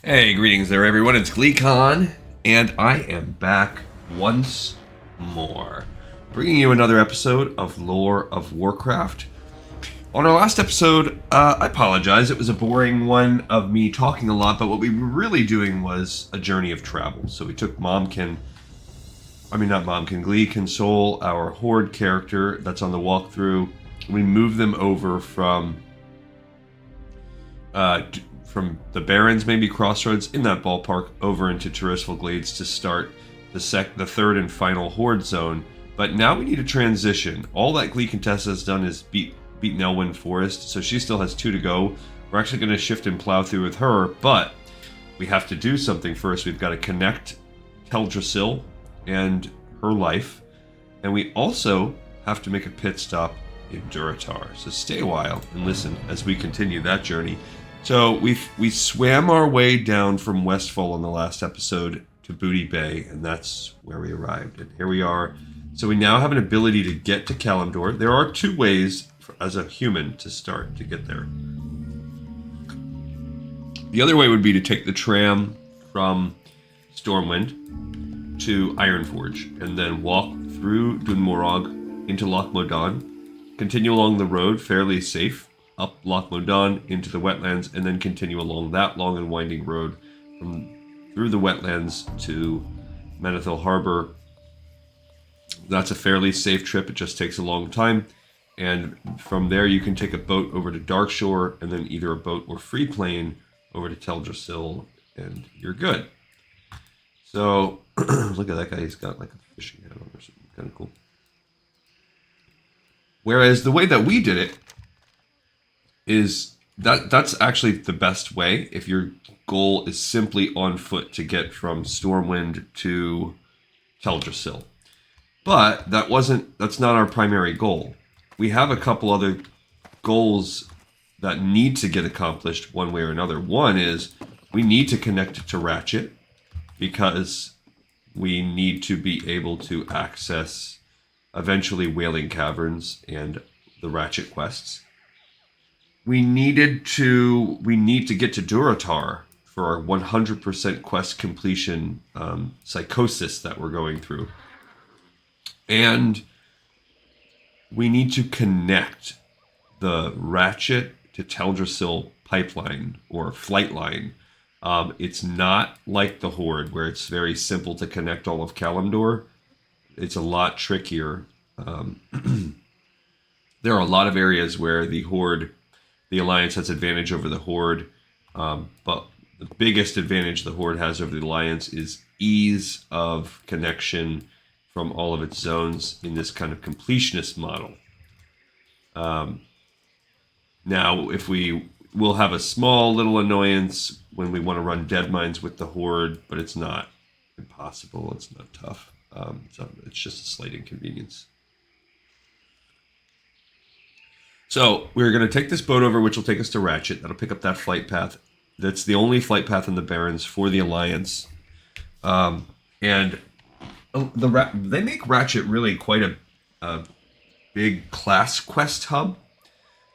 Hey, greetings there, everyone. It's GleeCon, and I am back once more, bringing you another episode of Lore of Warcraft. On our last episode, I apologize, it was a boring one of me talking a lot, but what we were really doing was a journey of travel. So we took Glee Console, our Horde character that's on the walkthrough. We moved them over from the Barrens, maybe Crossroads, in that ballpark, over into Terrestrial Glades to start the third and final Horde zone. But now we need a transition. All that Glee Contessa has done is beat Nelwyn Forest, so she still has 2 to go. We're actually going to shift and plow through with her, but we have to do something first. We've got to connect Teldrassil and her life, and we also have to make a pit stop in Durotar. So stay a while and listen as we continue that journey. So we swam our way down from Westfall in the last episode to Booty Bay, and that's where we arrived. And here we are. So we now have an ability to get to Kalimdor. There are 2 ways as a human to start to get there. The other way would be to take the tram from Stormwind to Ironforge, and then walk through Dunmorog into Loch Modan, continue along the road fairly safe, up Loch Modan into the wetlands, and then continue along that long and winding road through the wetlands to Manethil Harbor. That's a fairly safe trip. It just takes a long time. And from there, you can take a boat over to Darkshore, and then either a boat or free plane over to Teldrassil, and you're good. So, look at that guy. He's got like a fishing hat on or something. Kind of cool. Whereas the way that we did it is that's actually the best way if your goal is simply on foot to get from Stormwind to Teldrassil. But that's not our primary goal. We have a couple other goals that need to get accomplished one way or another. One is we need to connect to Ratchet because we need to be able to access eventually Wailing Caverns and the Ratchet quests. We need to get to Durotar for our 100% quest completion psychosis that we're going through. And we need to connect the Ratchet to Teldrassil pipeline or flight line. It's not like the Horde where it's very simple to connect all of Kalimdor. It's a lot trickier. There are a lot of areas where the Alliance has advantage over the Horde, but the biggest advantage the Horde has over the Alliance is ease of connection from all of its zones in this kind of completionist model. Now, if we'll have a small little annoyance when we want to run dead mines with the Horde, but it's not impossible. It's not tough. So it's just a slight inconvenience. So we're going to take this boat over, which will take us to Ratchet. That'll pick up that flight path. That's the only flight path in the Barrens for the Alliance. And they make Ratchet really quite a big class quest hub.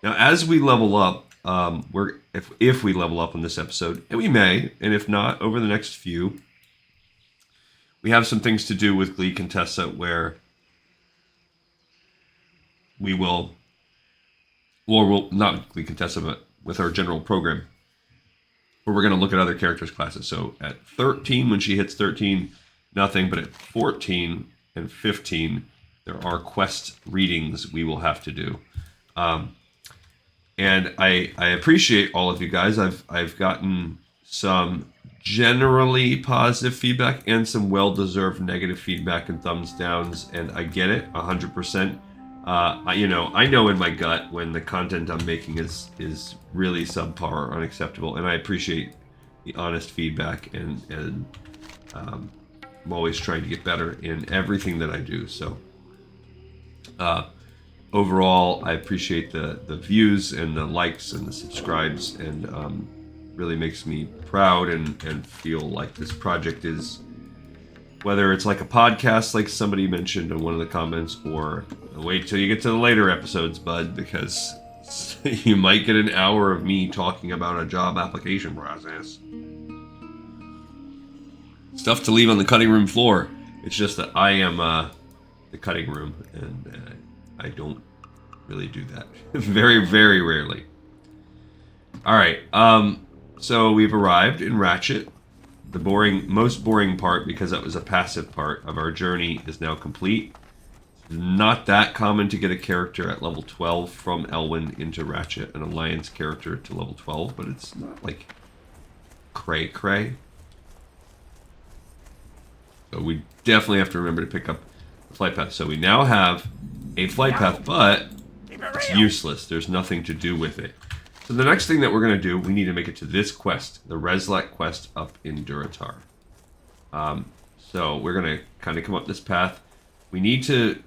Now, as we level up, if we level up on this episode, and we may, and if not, over the next few, we have some things to do with Glee Contessa where we will, or we'll not Glee Contessa, but with our general program, where we're going to look at other characters' classes. So at 13, when she hits 13, nothing, but at 14 and 15, there are quest readings we will have to do. And I appreciate all of you guys. I've gotten some generally positive feedback and some well-deserved negative feedback and thumbs downs, and I get it 100%. I know in my gut when the content I'm making is really subpar or unacceptable, and I appreciate the honest feedback, and I'm always trying to get better in everything that I do. So overall, I appreciate the views and the likes and the subscribes, and really makes me proud and feel like this project is, whether it's like a podcast like somebody mentioned in one of the comments, or wait till you get to the later episodes, bud, because you might get an hour of me talking about a job application process. Stuff to leave on the cutting room floor. It's just that I am the cutting room, and I don't really do that. Very, very rarely. Alright, so we've arrived in Ratchet. The most boring part, because that was a passive part of our journey, is now complete. Not that common to get a character at level 12 from Elwyn into Ratchet, an Alliance character to level 12, but it's not like cray-cray. So we definitely have to remember to pick up the flight path. So we now have a flight path, but it's useless. There's nothing to do with it. So the next thing that we're going to do, we need to make it to this quest, the Reslak quest up in Durotar. So we're going to kind of come up this path. We need to...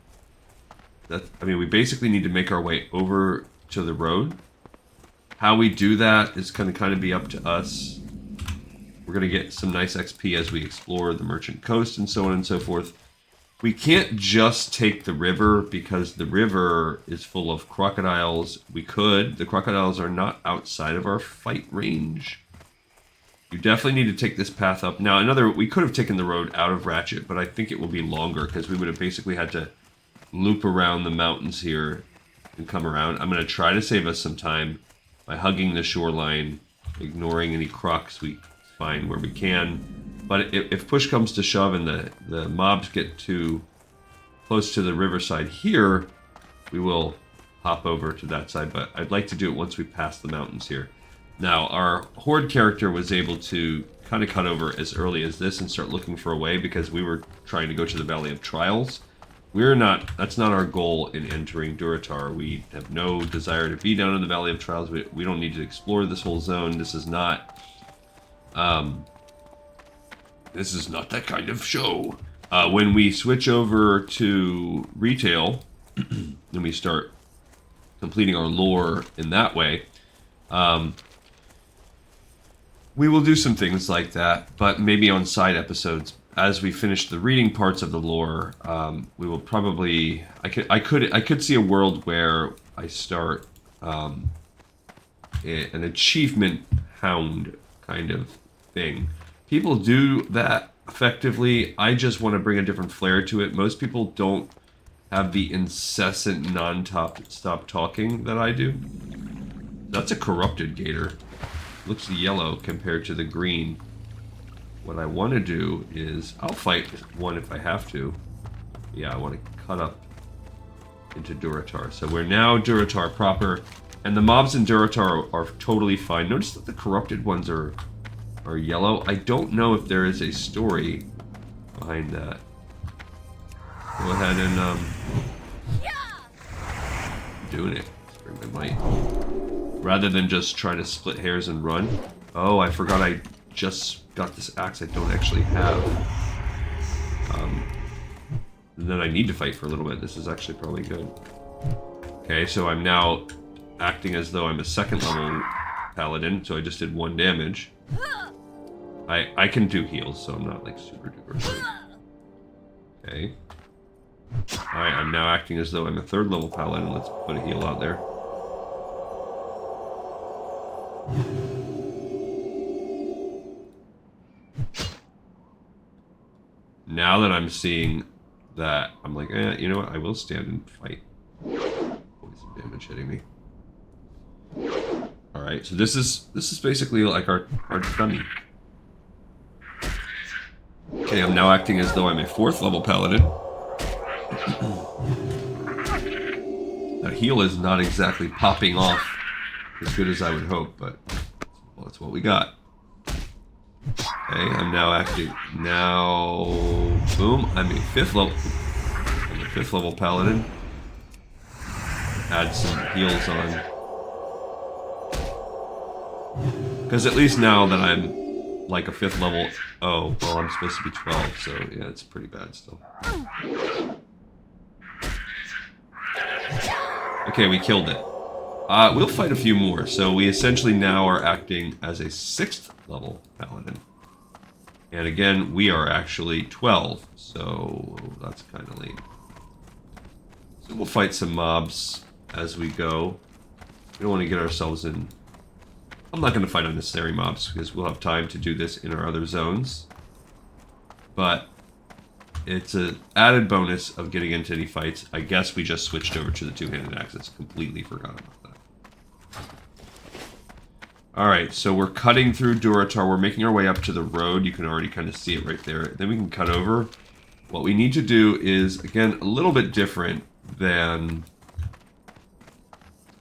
we basically need to make our way over to the road. How we do that is going to kind of be up to us. We're going to get some nice XP as we explore the Merchant Coast and so on and so forth. We can't just take the river because the river is full of crocodiles. We could. The crocodiles are not outside of our fight range. You definitely need to take this path up. Now, we could have taken the road out of Ratchet, but I think it will be longer because we would have basically had to loop around the mountains here and come around. I'm going to try to save us some time by hugging the shoreline, ignoring any crocs we find where we can. But if push comes to shove and the mobs get too close to the riverside here, we will hop over to that side. But I'd like to do it once we pass the mountains here. Now, our Horde character was able to kind of cut over as early as this and start looking for a way because we were trying to go to the Valley of Trials. That's not our goal in entering Durotar. We have no desire to be down in the Valley of Trials. We don't need to explore this whole zone. This is not that kind of show. When we switch over to retail, and we start completing our lore in that way, we will do some things like that, but maybe on side episodes. As we finish the reading parts of the lore, we will probably... I could see a world where I start an achievement hound kind of thing. People do that effectively. I just want to bring a different flair to it. Most people don't have the incessant non-stop talking that I do. That's a corrupted gator. Looks yellow compared to the green. What I want to do is... I'll fight one if I have to. Yeah, I want to cut up into Durotar. So we're now Durotar proper. And the mobs in Durotar are totally fine. Notice that the corrupted ones are yellow. I don't know if there is a story behind that. Go ahead and doing it. Let's bring my might. Rather than just try to split hairs and run. Oh, I forgot I just got this axe I don't actually have. And then I need to fight for a little bit. This is actually probably good. Okay, so I'm now acting as though I'm a second level paladin, so I just did 1 damage. I can do heals, so I'm not like super duper good. Okay. Alright, I'm now acting as though I'm a 3rd level paladin. Let's put a heal out there. Now that I'm seeing that, I'm like, you know what? I will stand and fight. Always some damage hitting me. Alright, so this is basically like our dummy. Okay, I'm now acting as though I'm a 4th level paladin. That heal is not exactly popping off as good as I would hope, but well, that's what we got. Okay, I'm now acting. Now, boom! I'm a 5th level. I'm a 5th level paladin. Add some heals on, because at least now that I'm like a 5th level. Oh, well, I'm supposed to be 12, so yeah, it's pretty bad still. Okay, we killed it. We'll fight a few more. So we essentially now are acting as a 6th level paladin. And again, we are actually 12, so that's kind of lame. So we'll fight some mobs as we go. We don't want to get ourselves in... I'm not going to fight unnecessary mobs because we'll have time to do this in our other zones. but it's an added bonus of getting into any fights. I guess we just switched over to the two-handed axes. Completely forgot about that. Alright, so we're cutting through Durotar. We're making our way up to the road. You can already kind of see it right there. Then we can cut over. What we need to do is, again, a little bit different than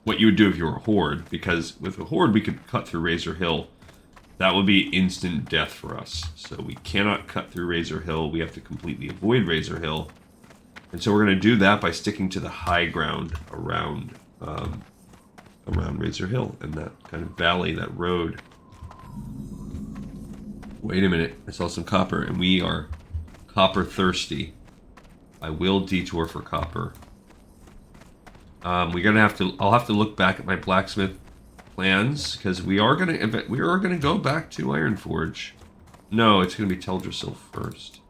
what you would do if you were a Horde, because with a Horde we could cut through Razor Hill. That would be instant death for us. So we cannot cut through Razor Hill. We have to completely avoid Razor Hill. And so we're going to do that by sticking to the high ground around Razor Hill and that kind of valley, that road. Wait a minute. I saw some copper, and we are copper thirsty. I will detour for copper. I'll have to look back at my blacksmith plans, because we are gonna go back to Ironforge. No, it's gonna be Teldrassil first.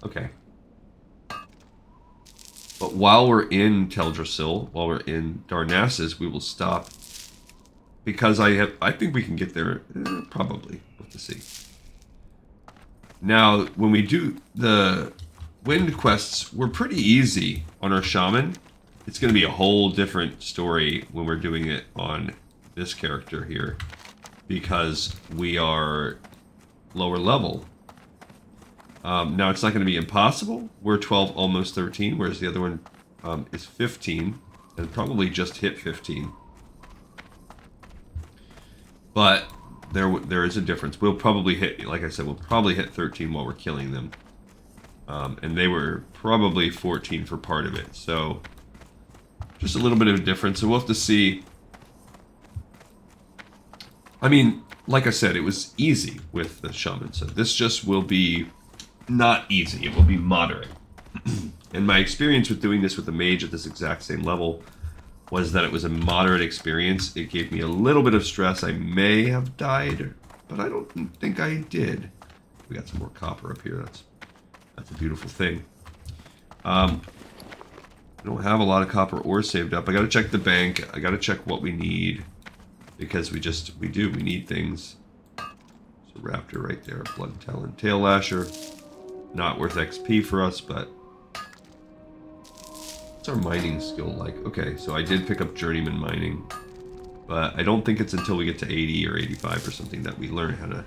Okay. But while we're in Teldrassil, while we're in Darnassus, we will stop, because I think we can get there. Probably. We'll have to see. Now, when we do the wind quests, we're pretty easy on our shaman. It's going to be a whole different story when we're doing it on this character here, because we are lower level. Now, it's not going to be impossible. We're 12, almost 13, whereas the other one is 15, and probably just hit 15. But there is a difference. We'll probably hit, like I said, we'll probably hit 13 while we're killing them. And they were probably 14 for part of it. So just a little bit of a difference. So we'll have to see. I mean, like I said, it was easy with the shaman. So this just will be not easy. It will be moderate. And my experience with doing this with the mage at this exact same level was that it was a moderate experience. It gave me a little bit of stress. I may have died, but I don't think I did. We got some more copper up here. That's a beautiful thing. I don't have a lot of copper ore saved up. I got to check the bank. I got to check what we need, because we need things. There's a raptor right there, blood talon tail lasher. Not worth XP for us, but what's our mining skill like? Okay, so I did pick up journeyman mining, but I don't think it's until we get to 80 or 85 or something that we learn how to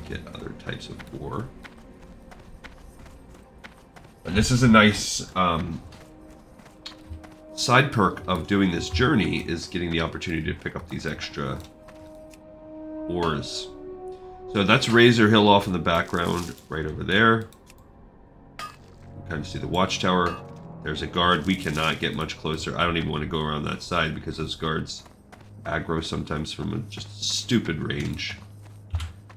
get other types of ore. And this is a nice side perk of doing this journey, is getting the opportunity to pick up these extra ores. So that's Razor Hill off in the background, right over there. You can kind of see the watchtower. There's a guard. We cannot get much closer. I don't even want to go around that side, because those guards aggro sometimes from a just stupid range.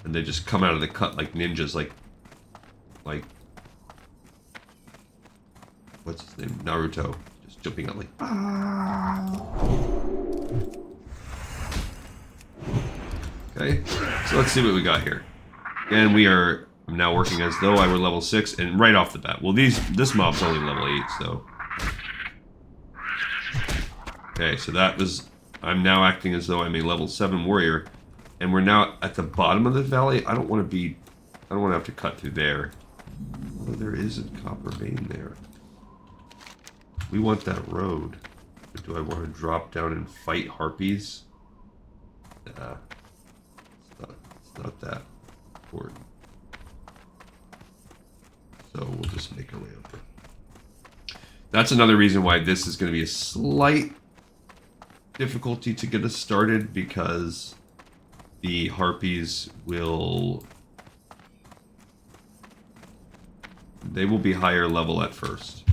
And they just come out of the cut like ninjas, like what's his name? Naruto. Just jumping out like, ah. Okay, so let's see what we got here. And I'm now working as though I were level 6, and right off the bat. Well, this mob's only level 8, so. Okay, so I'm now acting as though I'm a level 7 warrior, and we're now at the bottom of the valley. I don't want to have to cut through there. Oh, there is a copper vein there. We want that road. But do I want to drop down and fight harpies? Nah. It's not that important. So we'll just make our way over. That's another reason why this is going to be a slight difficulty to get us started, because the harpies will be higher level at first.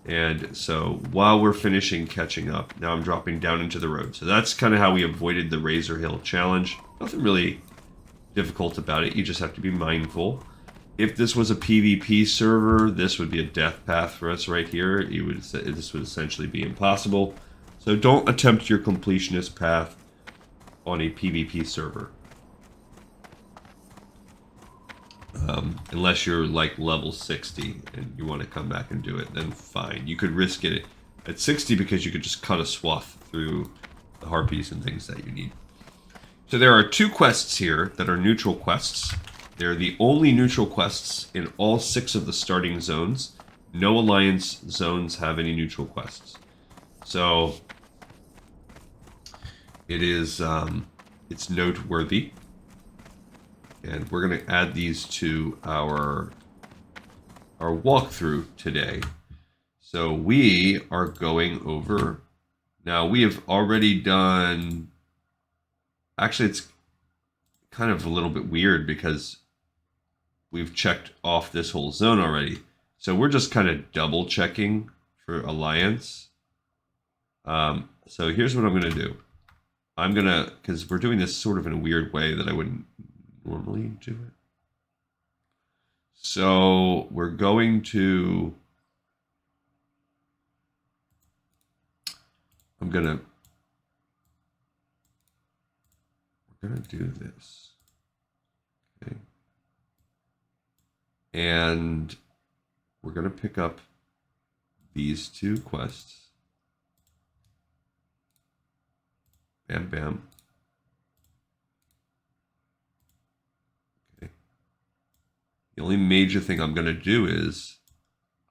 And so while we're finishing catching up, now I'm dropping down into the road. So that's kind of how we avoided the Razor Hill challenge. Nothing really difficult about it. You just have to be mindful. If this was a PvP server, this would be a death path for us right here. This would essentially be impossible. So don't attempt your completionist path on a PvP server. Unless you're like level 60 and you want to come back and do it, then fine. You could risk it at 60 because you could just cut a swath through the harpies and things that you need. So there are 2 quests here that are neutral quests. They're the only neutral quests in all 6 of the starting zones. No alliance zones have any neutral quests. So it is it's noteworthy. And we're going to add these to our walkthrough today. So we are going over. Now we have already done. Actually, it's kind of a little bit weird because we've checked off this whole zone already. So we're just kind of double checking for alliance. So here's what I'm going to do. I'm going to, because we're doing this sort of in a weird way that I wouldn't normally do it. So we're going to, we're going to do this. Okay. And we're going to pick up these 2 quests. Bam, bam. Okay. The only major thing I'm going to do is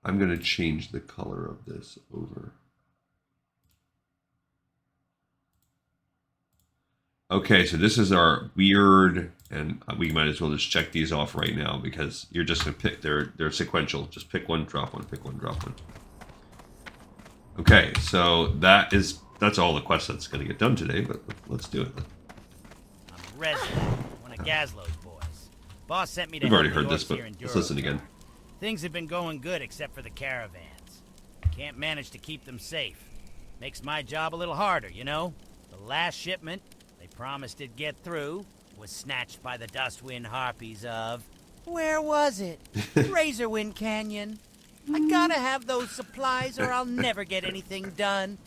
I'm going to change the color of this over. Okay, so this is our weird, and we might as well just check these off right now because you're just going to pick, they're sequential. Just pick one, drop one, pick one, drop one. Okay, so that's all the quests that's going to get done today, but let's do it. I'm Resident, one of Gazlo's boys. Boss sent me to We've already help heard the this, orcs but here in let's listen again. Things have been going good except for the caravans. Can't manage to keep them safe. Makes my job a little harder, you know? The last shipment, they promised it'd get through, was snatched by the Dustwind Harpies of... Where was it? Razorwind Canyon. I gotta have those supplies or I'll never get anything done.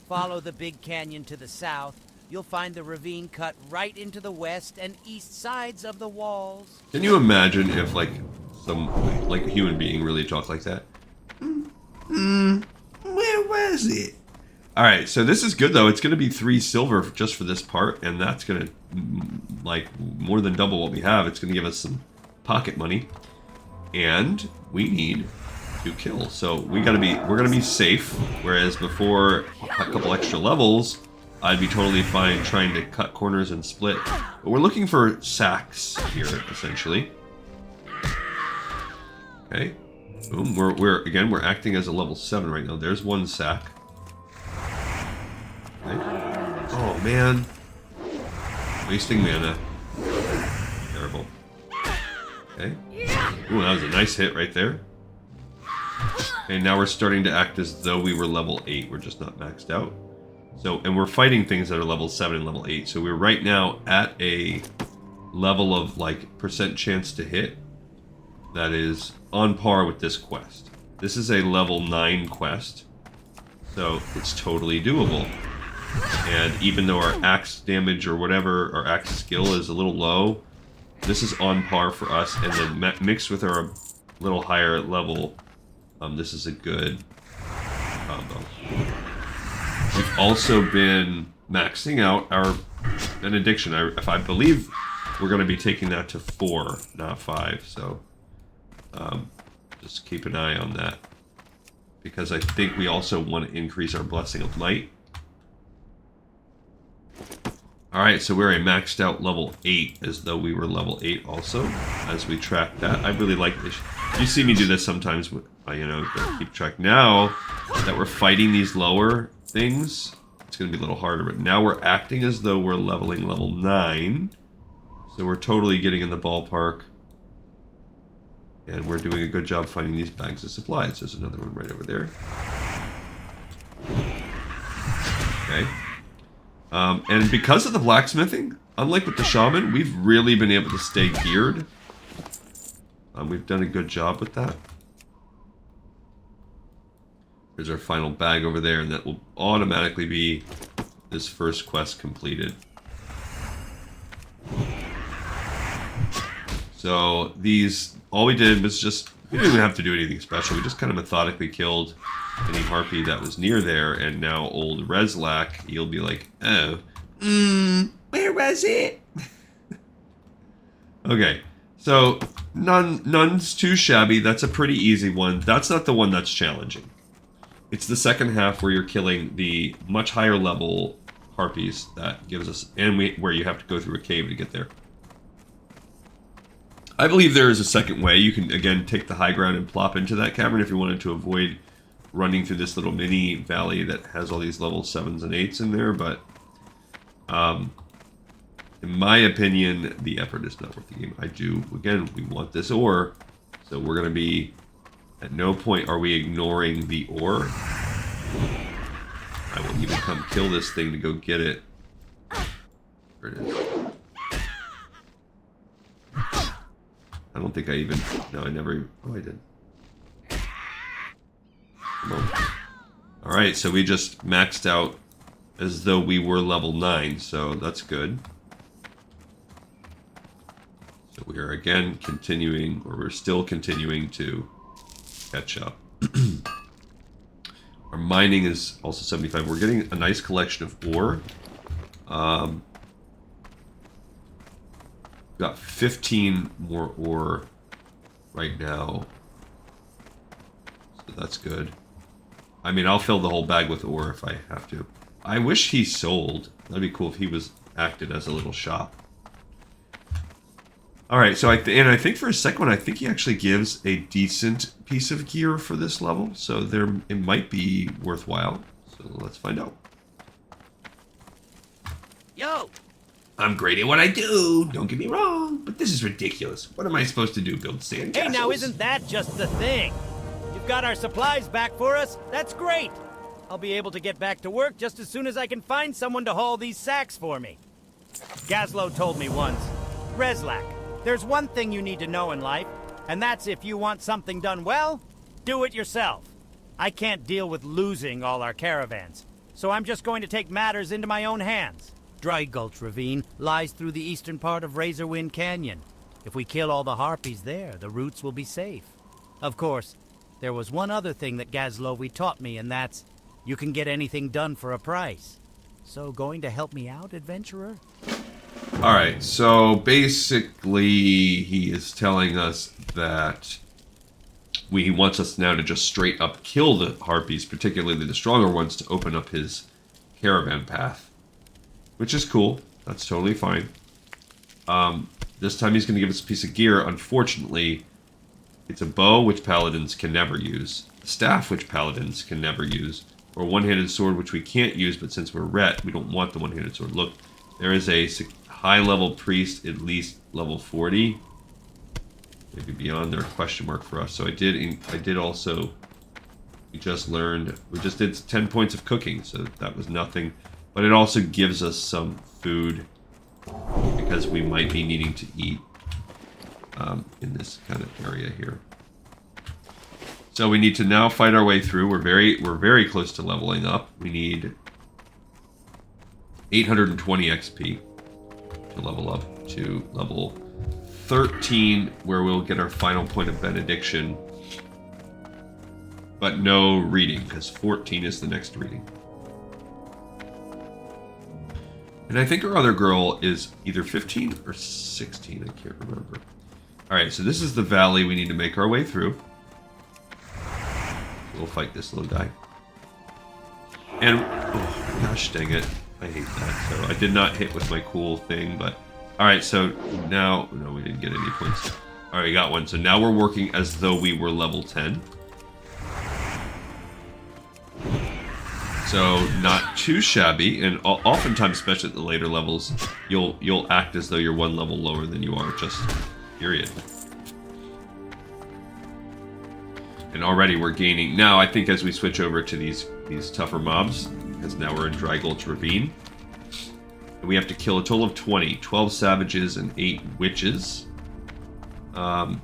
Follow the big canyon to the south. You'll find the ravine cut right into the west and east sides of the walls. Can you imagine if some human being really talked like that? Where was it? All right, so this is good though. It's going to be 3 silver just for this part, and that's going to more than double what we have. It's going to give us some pocket money, and we need 2 kills. So we're going to be safe. Whereas before a couple extra levels, I'd be totally fine trying to cut corners and split. But we're looking for sacks here, essentially. Okay. Boom. We're acting as a level 7 right now. There's 1 sack. Okay. Oh man. Wasting mana. Terrible. Okay. Ooh, that was a nice hit right there. Okay, now we're starting to act as though we were level 8. We're just not maxed out. So, and we're fighting things that are level 7 and level 8. So we're right now at a level of percent chance to hit that is on par with this quest. This is a level 9 quest. So it's totally doable. And even though our axe damage or whatever, our axe skill is a little low, this is on par for us. And then mixed with our little higher level, this is a good combo. We've also been maxing out our benediction. I believe we're going to be taking that to 4, not 5. So just keep an eye on that. Because I think we also want to increase our Blessing of Might. Alright, so we're a maxed out level 8, as though we were level 8 also, as we track that. I really like this. You see me do this sometimes, keep track. Now that we're fighting these lower things, it's going to be a little harder, but now we're acting as though we're leveling level 9. So we're totally getting in the ballpark. And we're doing a good job finding these bags of supplies. There's another one right over there. Okay. And because of the blacksmithing, unlike with the shaman, we've really been able to stay geared. We've done a good job with that. There's our final bag over there, and that will automatically be this first quest completed. So these, all we did was just, we didn't even have to do anything special. We just kind of methodically killed any harpy that was near there, and now old Reslak, he'll be like, oh, where was it? Okay, So none's too shabby. That's a pretty easy one. That's not the one that's challenging. It's the second half where you're killing the much higher level harpies that gives us, and where you have to go through a cave to get there. I believe there is a second way. You can again take the high ground and plop into that cavern if you wanted to avoid running through this little mini valley that has all these level 7s and 8s in there, but in my opinion, the effort is not worth the game. Again, we want this ore, so we're going to be, at no point are we ignoring the ore. I will even come kill this thing to go get it. There it is. I don't think I even, no, I never, oh, I did. Come on. Alright, so we just maxed out as though we were level 9, so that's good. So we are again continuing, or we're still continuing to catch up. Our mining is also 75. We're getting a nice collection of ore. Got 15 more ore right now. So that's good. I mean, I'll fill the whole bag with ore if I have to. I wish he sold. That'd be cool if he acted as a little shop. Alright, so I think for a second one, I think he actually gives a decent piece of gear for this level. So it might be worthwhile. So let's find out. Yo! I'm great at what I do, don't get me wrong, but this is ridiculous. What am I supposed to do, build sand castles? Hey, now isn't that just the thing? You've got our supplies back for us? That's great! I'll be able to get back to work just as soon as I can find someone to haul these sacks for me. Gazlo told me once, Reslak, there's one thing you need to know in life, and that's if you want something done well, do it yourself. I can't deal with losing all our caravans, so I'm just going to take matters into my own hands. Dry Gulch Ravine lies through the eastern part of Razorwind Canyon. If we kill all the harpies there, the routes will be safe. Of course, there was one other thing that Gazlovi taught me, and that's you can get anything done for a price. So going to help me out, adventurer? Alright, so basically he is telling us that he wants us now to just straight up kill the harpies, particularly the stronger ones, to open up his caravan path. Which is cool. That's totally fine. This time he's going to give us a piece of gear. Unfortunately, it's a bow, which paladins can never use. A staff, which paladins can never use. Or a one-handed sword, which we can't use, but since we're ret, we don't want the one-handed sword. Look, there is a high-level priest, at least level 40. Maybe beyond there, question mark for us. So I did also, we just did 10 points of cooking, so that was nothing. But it also gives us some food because we might be needing to eat in this kind of area here. So we need to now fight our way through. We're very close to leveling up. We need 820 XP to level up to level 13, where we'll get our final point of benediction. But no reading, because 14 is the next reading. And I think our other girl is either 15 or 16. I can't remember. Alright, so this is the valley we need to make our way through. We'll fight this little guy. And, oh, gosh dang it. I hate that. So I did not hit with my cool thing, but... Alright, so now... No, we didn't get any points. Alright, we got one. So now we're working as though we were level 10. So not too shabby, and oftentimes, especially at the later levels, you'll act as though you're one level lower than you are, just period. And already we're gaining. Now I think as we switch over to these tougher mobs, because now we're in Dry Gulch Ravine, and we have to kill a total of 20, 12 savages and 8 witches. Yeah,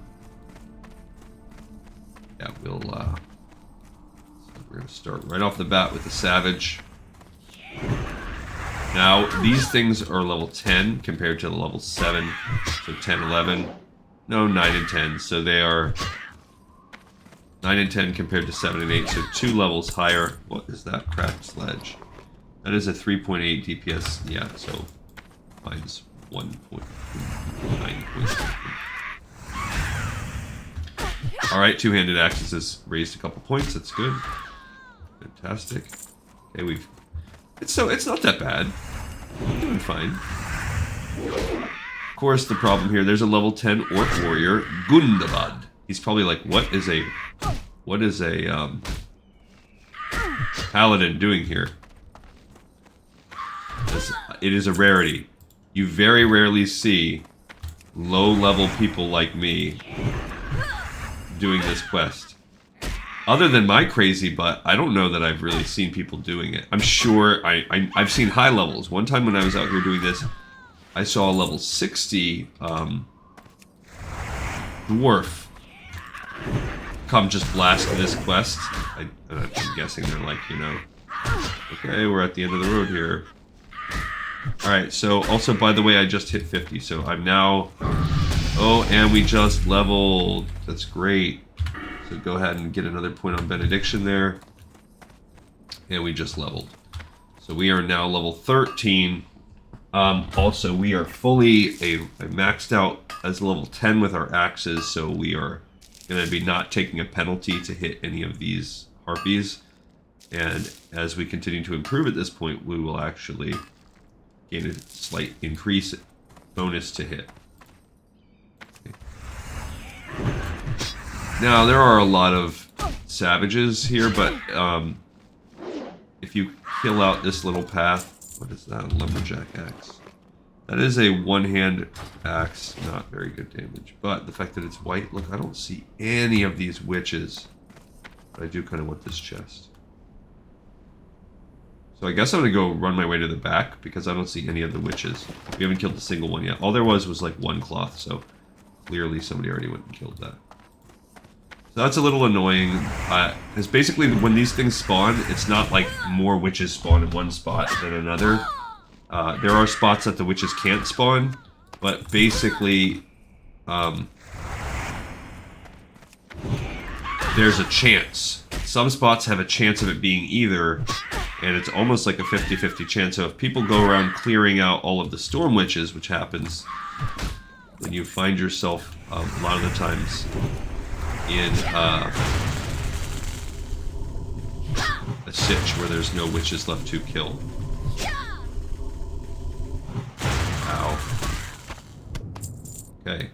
we're going to start right off the bat with the Savage. Now, these things are level 10 compared to the level 7. So 10, 11. No, 9 and 10. So they are 9 and 10 compared to 7 and 8. So 2 levels higher. What is that? Cracked Sledge. That is a 3.8 DPS. Yeah, so mine's 1.9. Alright, two-handed axes has raised a couple points. That's good. Fantastic. Okay, it's not that bad. We're doing fine. Of course, the problem here, there's a level 10 orc warrior, Gundabad. He's probably like, what is a paladin doing here? It is a rarity. You very rarely see low-level people like me doing this quest. Other than my crazy butt, I don't know that I've really seen people doing it. I'm sure I've seen high levels. One time when I was out here doing this, I saw a level 60 dwarf come just blast this quest. I'm guessing they're like, you know, okay, we're at the end of the road here. Alright, so also, by the way, I just hit 50, so I'm now... Oh, and we just leveled. That's great. So go ahead and get another point on Benediction there. And we just leveled. So we are now level 13. Also, we are fully maxed out as level 10 with our axes, so we are going to be not taking a penalty to hit any of these harpies. And as we continue to improve at this point, we will actually gain a slight increase bonus to hit. Okay. Now, there are a lot of savages here, but if you kill out this little path, what is that? A lumberjack axe. That is a one-hand axe, not very good damage. But the fact that it's white, look, I don't see any of these witches. But I do kind of want this chest. So I guess I'm going to go run my way to the back, because I don't see any of the witches. We haven't killed a single one yet. All there was like one cloth, so clearly somebody already went and killed that. So that's a little annoying. Because basically when these things spawn, it's not like more witches spawn in one spot than another. There are spots that the witches can't spawn, but basically there's a chance. Some spots have a chance of it being either, and it's almost like a 50-50 chance. So if people go around clearing out all of the storm witches, which happens when you find yourself a lot of the times in a sitch where there's no witches left to kill. Ow. Okay.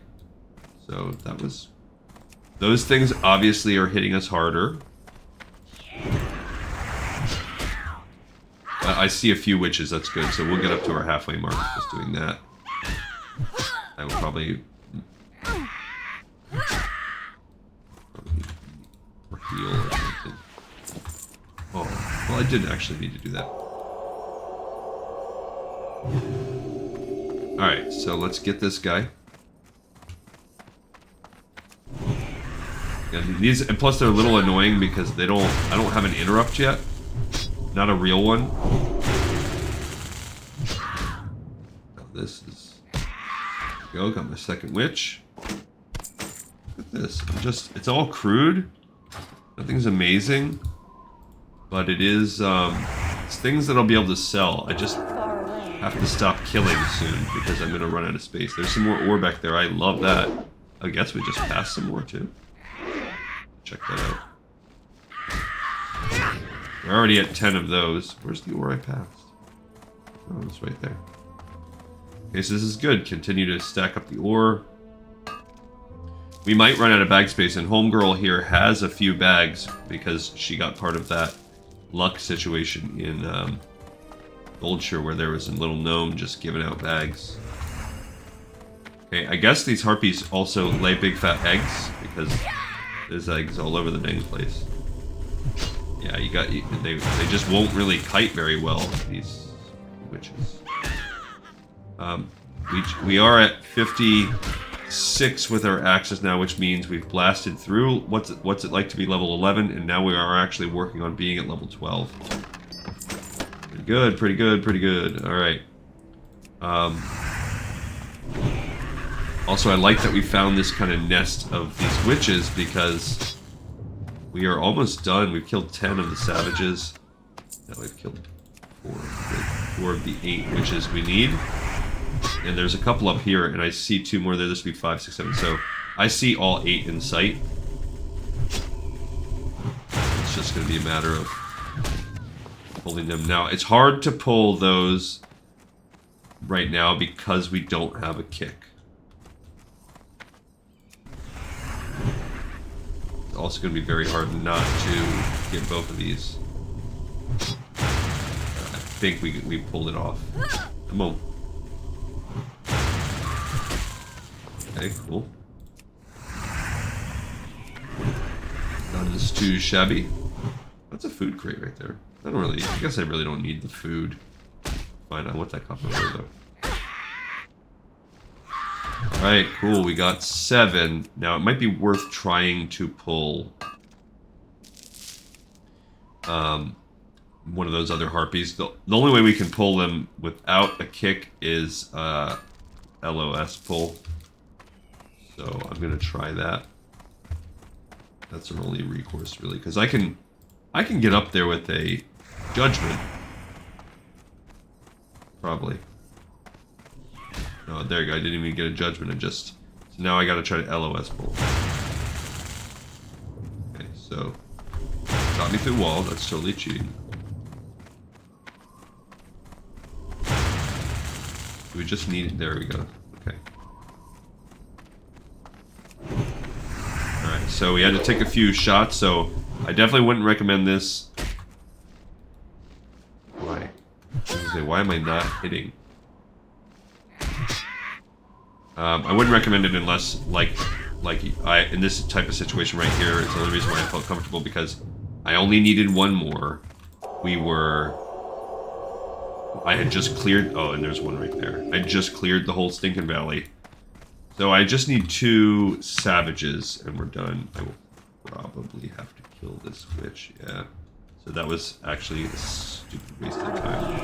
So that was... Those things obviously are hitting us harder. I see a few witches, that's good. So we'll get up to our halfway mark just doing that. I will probably heal or something. Oh, well, I did actually need to do that. Alright, so let's get this guy. And these, and plus they're a little annoying because I don't have an interrupt yet. Not a real one. So this is... There we go, got my second witch. Look at this. It's all crude. Nothing's amazing. But it is, it's things that I'll be able to sell. I just have to stop killing soon because I'm going to run out of space. There's some more ore back there. I love that. I guess we just passed some more too. Check that out. We're already at 10 of those. Where's the ore I passed? Oh, it's right there. Okay, so this is good. Continue to stack up the ore. We might run out of bag space, and Homegirl here has a few bags because she got part of that luck situation in Goldshire where there was a little gnome just giving out bags. Okay, I guess these harpies also lay big fat eggs because there's eggs all over the dang place. Yeah, they just won't really kite very well, these witches. We are at 56 with our axes now, which means we've blasted through what's it like to be level 11, and now we are actually working on being at level 12. Pretty good, pretty good, pretty good. All right. Also, I like that we found this kind of nest of these witches because we are almost done. We've killed 10 of the savages. Now we've killed 4 of the 8 witches we need. And there's a couple up here, and I see 2 more there. This would be 5, 6, 7. So I see all 8 in sight. just going to be a matter of pulling them. Now, it's hard to pull those right now because we don't have a kick. It's also going to be very hard not to get both of these. I think we pulled it off. Come on. Okay, cool. Not as too shabby. That's a food crate right there. I guess I really don't need the food. Fine, I want that copper ore though. Alright, cool, we got 7. Now it might be worth trying to pull one of those other harpies. The only way we can pull them without a kick is LOS pull. So I'm gonna try that. That's our only recourse really, because I can get up there with a judgment. Probably. No, there you go. I didn't even get a judgment. So now I gotta try to LOS pull. Okay, so got me through the wall. That's totally cheating. We just need it. There we go. Okay. Alright, so we had to take a few shots, so I definitely wouldn't recommend this. Why? Why am I not hitting? I wouldn't recommend it unless, in this type of situation right here, it's another reason why I felt comfortable, because I only needed one more. I had just cleared, oh, and there's one right there. I just cleared the whole stinking valley. So I just need 2 savages, and we're done. I will probably have to kill this witch, yeah. So that was actually a stupid waste of time.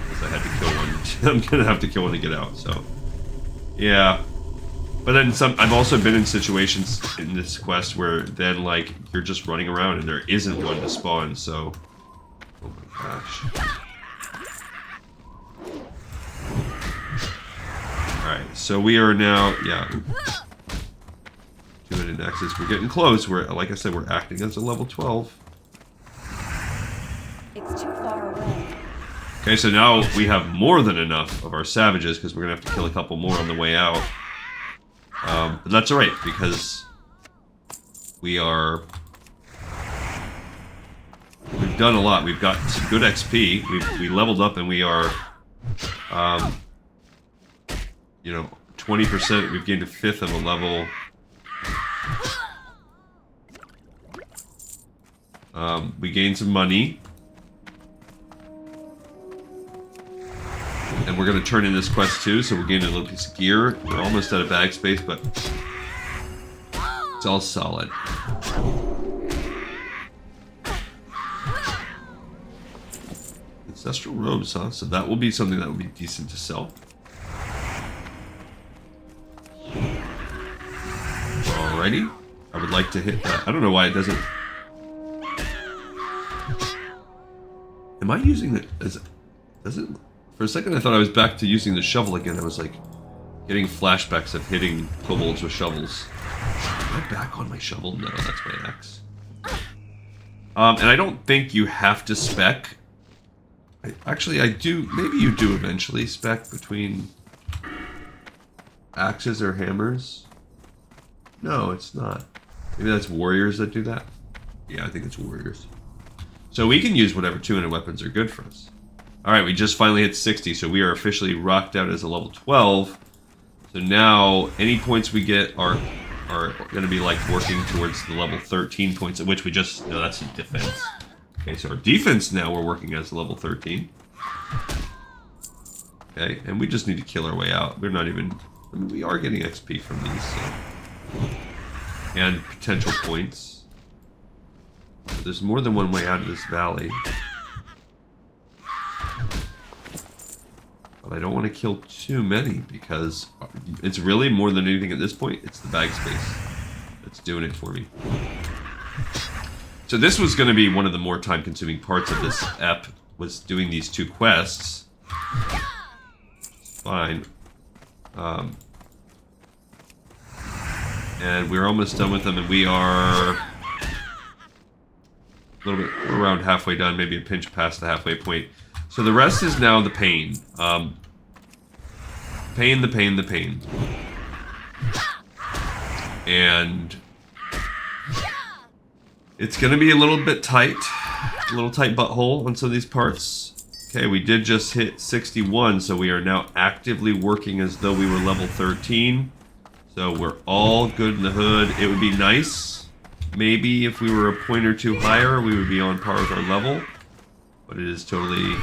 Because I had to kill one. I'm gonna have to kill one to get out, so. Yeah. But then I've also been in situations in this quest where then, you're just running around and there isn't one to spawn, so. Oh my gosh. Alright, so we are now, yeah. Doing an axis. We're getting close. Like I said, we're acting as a level 12. It's too far away. Okay, so now we have more than enough of our savages because we're going to have to kill a couple more on the way out. But that's alright because we've done a lot. We've got some good XP. We leveled up and we are, 20%. We've gained a 5th of a level. We gained some money. And we're going to turn in this quest too, so we're gaining a little piece of gear. We're almost out of bag space, but it's all solid. Ancestral robes, huh? So that will be something that will be decent to sell. Alrighty. I would like to hit that. I don't know why it doesn't... Am I using it as... Does it... For a second I thought I was back to using the shovel again. I was getting flashbacks of hitting kobolds with shovels. Am I back on my shovel? No, that's my axe. And I don't think you have to spec. Actually, I do. Maybe you do eventually spec between axes or hammers. No, it's not. Maybe that's warriors that do that. Yeah, I think it's warriors. So we can use whatever two-handed weapons are good for us. Alright, we just finally hit 60, so we are officially rocked out as a level 12. So now, any points we get are going to be working towards the level 13 points, at which we just... No, that's defense. Okay, so our defense now we're working as level 13. Okay, and we just need to kill our way out. We're not even... I mean, we are getting XP from these, so... And potential points. So there's more than one way out of this valley. But I don't want to kill too many because it's really more than anything at this point, it's the bag space that's doing it for me. So this was going to be one of the more time-consuming parts of this ep, was doing these 2 quests. Fine. And we're almost done with them, and we are... A little bit, we're around halfway done, maybe a pinch past the halfway point. So the rest is now the pain. Pain, the pain, the pain. And it's going to be a little bit tight. A little tight butthole on some of these parts. Okay, we did just hit 61, so we are now actively working as though we were level 13. So we're all good in the hood. It would be nice, maybe if we were a point or two higher, we would be on par with our level. But it is totally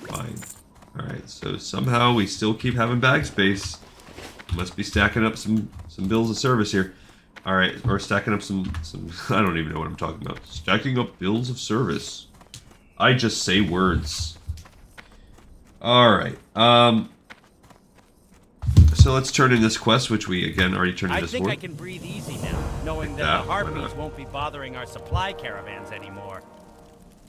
fine. Alright, so somehow we still keep having bag space. Must be stacking up some bills of service here. Alright, or stacking up some I don't even know what I'm talking about. Stacking up bills of service. I just say words. Alright, so let's turn in this quest, which we, again, already turned in this I think for. I can breathe easy now, knowing that the harpies won't be bothering our supply caravans anymore.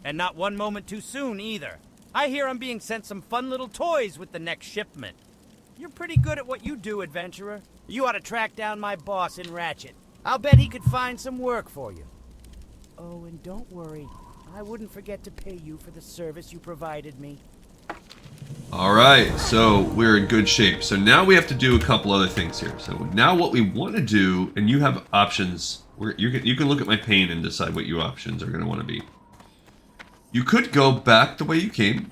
And not one moment too soon, either. I hear I'm being sent some fun little toys with the next shipment. You're pretty good at what you do, adventurer. You ought to track down my boss in Ratchet. I'll bet he could find some work for you. Oh, and don't worry. I wouldn't forget to pay you for the service you provided me. Alright, so we're in good shape. So now we have to do a couple other things here. So now what we want to do, and you have options. You can look at my pain and decide what your options are going to want to be. You could go back the way you came,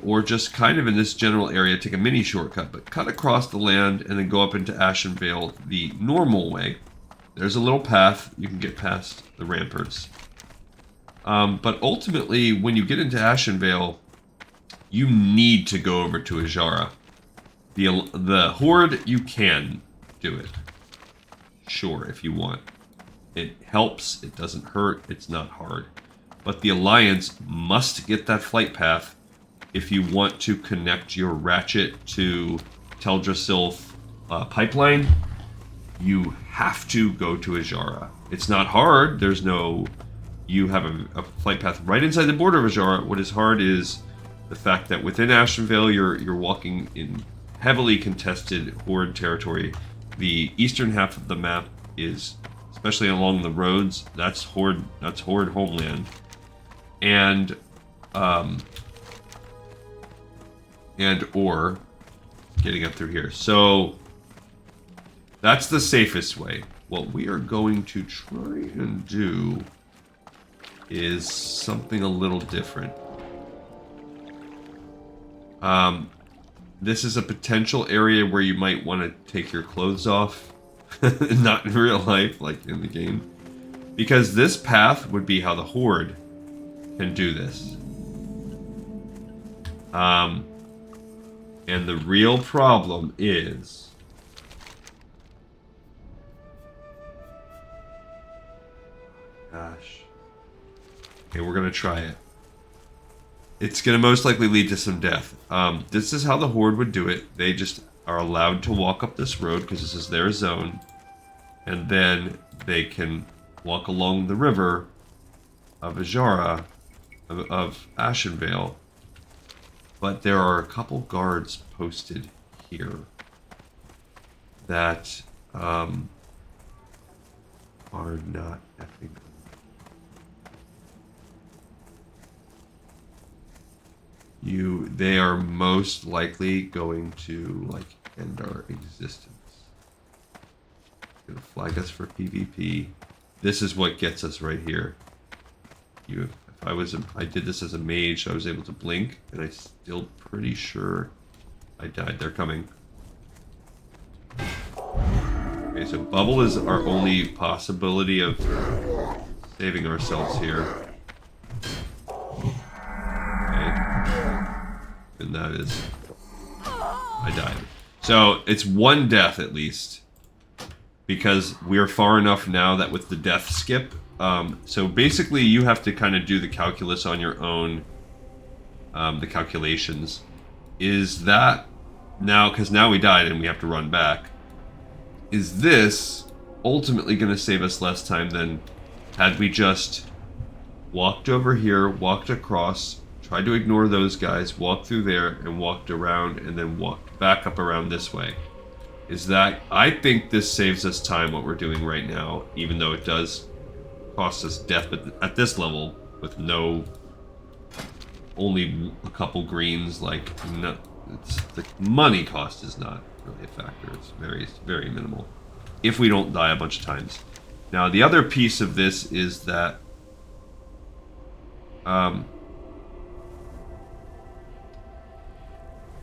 or just kind of in this general area take a mini shortcut, but cut across the land and then go up into Ashenvale the normal way. There's a little path. You can get past the ramparts. But ultimately, when you get into Ashenvale, you need to go over to Ajara. The Horde, you can do it. Sure, if you want. It helps, it doesn't hurt, it's not hard. But the Alliance must get that flight path if you want to connect your Ratchet to Teldrassil pipeline. You have to go to Ajara. It's not hard, there's no... You have a flight path right inside the border of Ajara. What is hard is the fact that within Ashenvale, you're walking in heavily contested Horde territory. The eastern half of the map is, especially along the roads, that's Horde homeland, and or getting up through here. So that's the safest way. What we are going to try and do is something a little different. This is a potential area where you might want to take your clothes off. Not in real life, like in the game. Because this path would be how the Horde can do this. And the real problem is... Gosh. Okay, we're going to try it. It's going to most likely lead to some death. This is how the Horde would do it. They just are allowed to walk up this road because this is their zone. And then they can walk along the river of Ajara, of Ashenvale. But there are a couple guards posted here that are not effing. They are most likely going to like end our existence. Gonna flag us for PvP. This is what gets us right here. I did this as a mage, so I was able to blink, and I'm still pretty sure I died. They're coming. Okay, so bubble is our only possibility of saving ourselves here. And that is... I died. So, it's one death at least. Because we're far enough now that with the death skip... so basically you have to kind of do the calculus on your own. The calculations. Is that... Now, because now we died and we have to run back. Is this ultimately going to save us less time than had we just walked over here, walked across... Tried to ignore those guys, walked through there, and walked around, and then walked back up around this way. Is that... I think this saves us time, what we're doing right now, even though it does costs us death, but at this level, with no, only a couple greens, like, no, it's the money cost is not really a factor. It's very minimal if we don't die a bunch of times. Now the other piece of this is that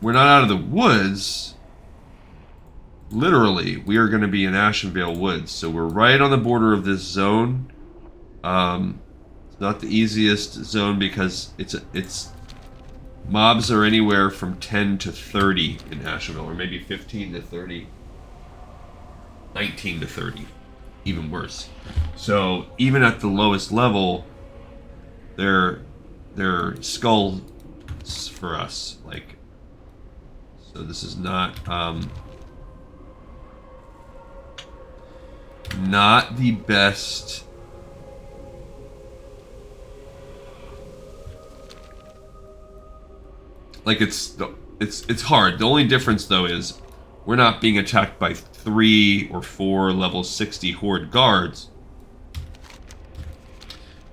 we're not out of the woods. Literally, we are going to be in Ashenvale Woods, so we're right on the border of this zone. It's not the easiest zone because it's mobs are anywhere from 10 to 30 in Ashenvale, or maybe 15 to 30, 19 to 30, even worse. So even at the lowest level, they're skulls for us. Like, so this is not the best. Like, it's hard. The only difference though is we're not being attacked by 3 or 4 level 60 horde guards.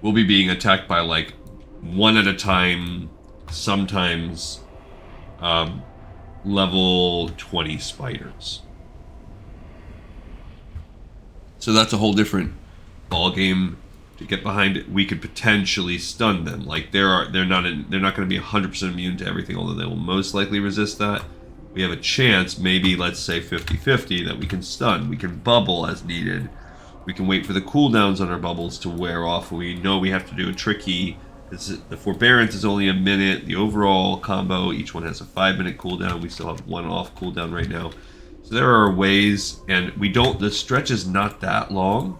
We'll be being attacked by like 1 at a time, sometimes level 20 spiders. So that's a whole different ball game to get behind it. We could potentially stun them. Like, they're not going to be 100% immune to everything, although they will most likely resist that. We have a chance, maybe let's say 50-50, that we can stun. We can bubble as needed. We can wait for the cooldowns on our bubbles to wear off. We know we have to do a tricky. The forbearance is only a minute. The overall combo, each one has a 5-minute cooldown. We still have 1 off cooldown right now. So there are ways, and the stretch is not that long.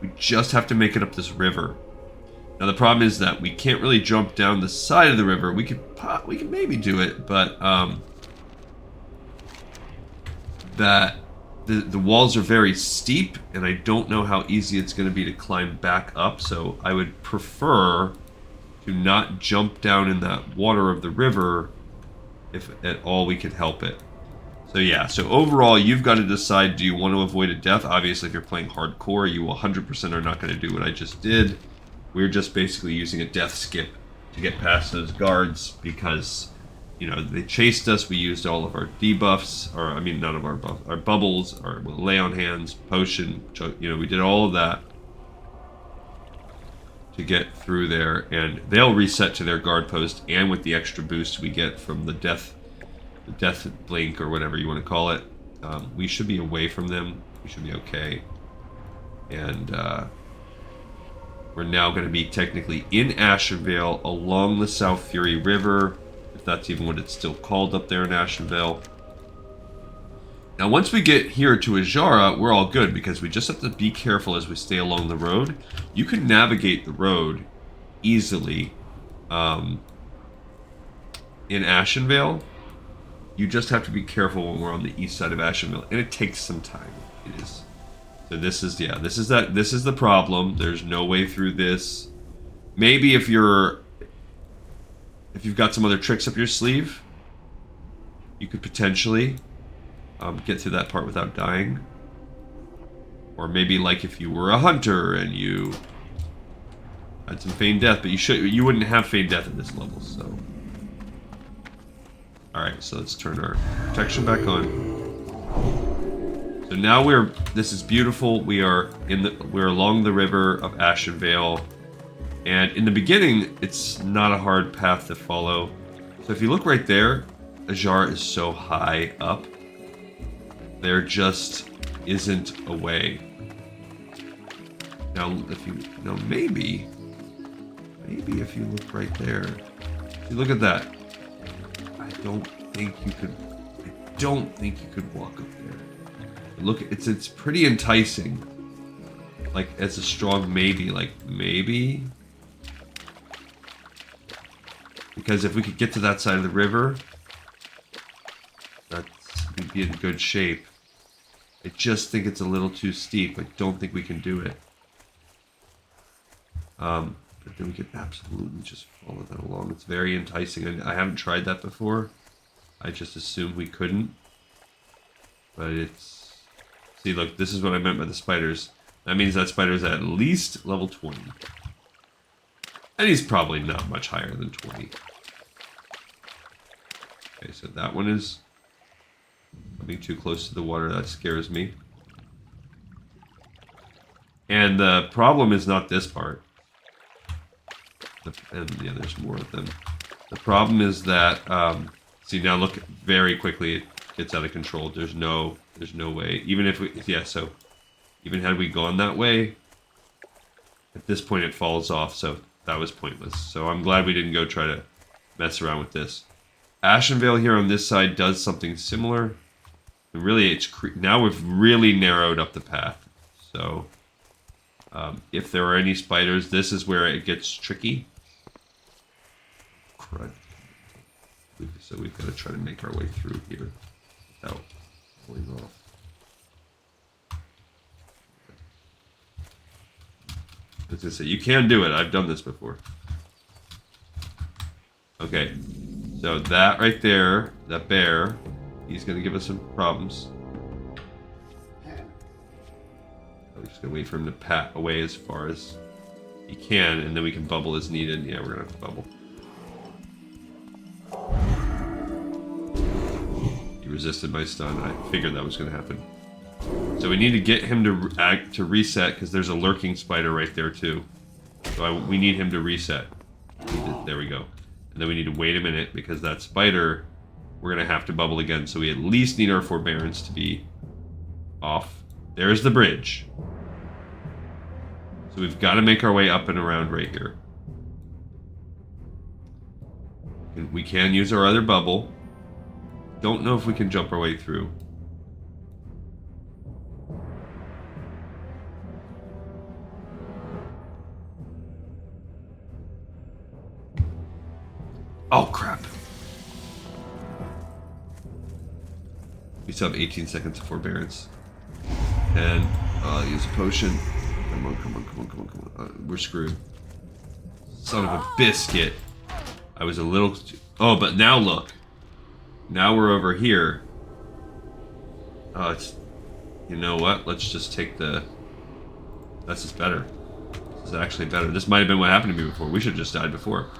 We just have to make it up this river. Now the problem is that we can't really jump down the side of the river. We could maybe do it, but that the walls are very steep, and I don't know how easy it's going to be to climb back up. So I would prefer to not jump down in that water of the river if at all we could help it. So yeah, so overall, you've got to decide, do you want to avoid a death? Obviously, if you're playing hardcore, you 100% are not going to do what I just did. We're just basically using a death skip to get past those guards because, you know, they chased us. We used all of our debuffs, or I mean, none of our buffs, our bubbles, our lay on hands, potion, you know, we did all of that to get through there, and they'll reset to their guard post, and with the extra boost we get from the death blink or whatever you want to call it, we should be away from them. We should be okay. And we're now going to be technically in Ashenvale along the South Fury River, if that's even what it's still called up there in Ashenvale. Now once we get here to Ajara, we're all good because we just have to be careful as we stay along the road. You can navigate the road easily in Ashenvale. You just have to be careful when we're on the east side of Ashenvale, and it takes some time. It is. So this is the problem. There's no way through this. Maybe if you've got some other tricks up your sleeve, you could potentially get through that part without dying. Or maybe like if you were a hunter and you had some feigned death, but you wouldn't have feigned death at this level, so. Alright, so let's turn our protection back on. So now this is beautiful. We're along the river of Ashenvale. And in the beginning, it's not a hard path to follow. So if you look right there, Ajara is so high up. There just isn't a way. Now, maybe if you look right there, if you look at that, I don't think you could walk up there. Look, it's pretty enticing. Like, it's a strong maybe. Like, maybe. Because if we could get to that side of the river, we'd be in good shape. I just think it's a little too steep. I don't think we can do it. But then we could absolutely just follow that along. It's very enticing. I haven't tried that before. I just assumed we couldn't. But it's... See, look, this is what I meant by the spiders. That means that spider's at least level 20. And he's probably not much higher than 20. Okay, so that one is coming too close to the water. That scares me. And the problem is not this part. And yeah, there's more of them. The problem is that, see now look, very quickly it gets out of control. There's no way. Even if we, yeah, so even had we gone that way, at this point it falls off, so that was pointless. So I'm glad we didn't go try to mess around with this. Ashenvale here on this side does something similar. And really, now we've really narrowed up the path. So if there are any spiders, this is where it gets tricky. Crud. So we've got to try to make our way through here without pulling off. I was gonna say, you can do it. I've done this before. Okay, so that right there, that bear, he's gonna give us some problems. I'm just gonna wait for him to pat away as far as he can, and then we can bubble as needed. Yeah, we're gonna have to bubble. He resisted my stun. I figured that was gonna happen. So we need to get him to reset, because there's a lurking spider right there too. So we need him to reset. There we go. And then we need to wait a minute, because that spider, we're going to have to bubble again. So we at least need our forbearance to be off. There's the bridge. So we've got to make our way up and around right here. And we can use our other bubble. Don't know if we can jump our way through. Oh, crap. We still have 18 seconds of forbearance. And I'll use a potion. Come on, come on, come on, come on, come on. We're screwed. Son of a biscuit. I was a little... Oh, but now look. Now we're over here. Oh, it's... You know what? Let's just take the... This is better. This is actually better. This might have been what happened to me before. We should have just died before.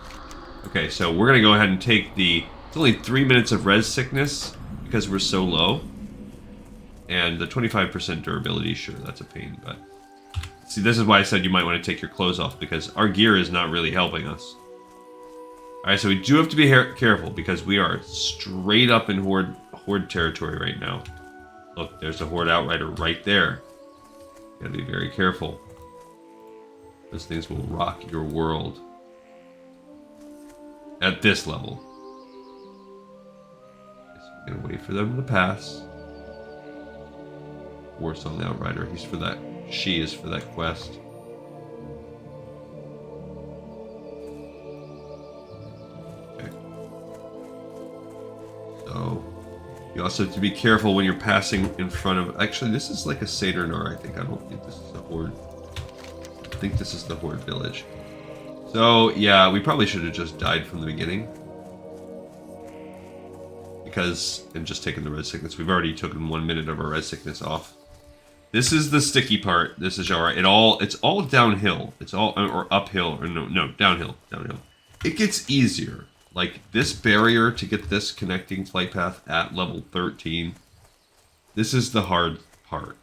Okay, so we're going to go ahead and take the... It's only 3 minutes of res sickness because we're so low. And the 25% durability, sure, that's a pain, but... See, this is why I said you might want to take your clothes off, because our gear is not really helping us. Alright, so we do have to be careful, because we are straight up in horde territory right now. Look, there's a horde outrider right there. You gotta be very careful. Those things will rock your world. At this level. So we're gonna wait for them to pass. Warsong the Outrider. He's for that. She is for that quest. Okay. So you also have to be careful when you're passing in front of. Actually, this is like a Saturnar, I think. I don't think this is a horde. I think this is the horde village. So, yeah, we probably should have just died from the beginning. Because, and just taken the red sickness. We've already taken 1 minute of our red sickness off. This is the sticky part. This is alright. It's all downhill. It's all, or uphill, or no, downhill. It gets easier. Like, this barrier to get this connecting flight path at level 13. This is the hard part.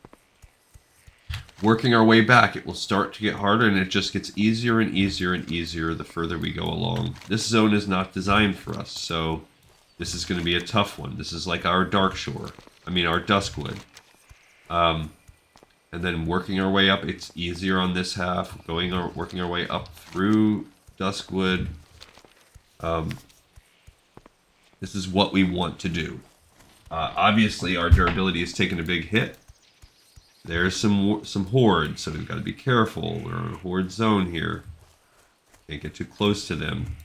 Working our way back, it will start to get harder, and it just gets easier and easier and easier the further we go along. This zone is not designed for us, so this is going to be a tough one. This is like our Darkshore. I mean, our Duskwood. And then working our way up, it's easier on this half. Working our way up through Duskwood. This is what we want to do. Obviously, our durability has taken a big hit. There's some hordes, so we've got to be careful. We're in a horde zone here. Can't get too close to them.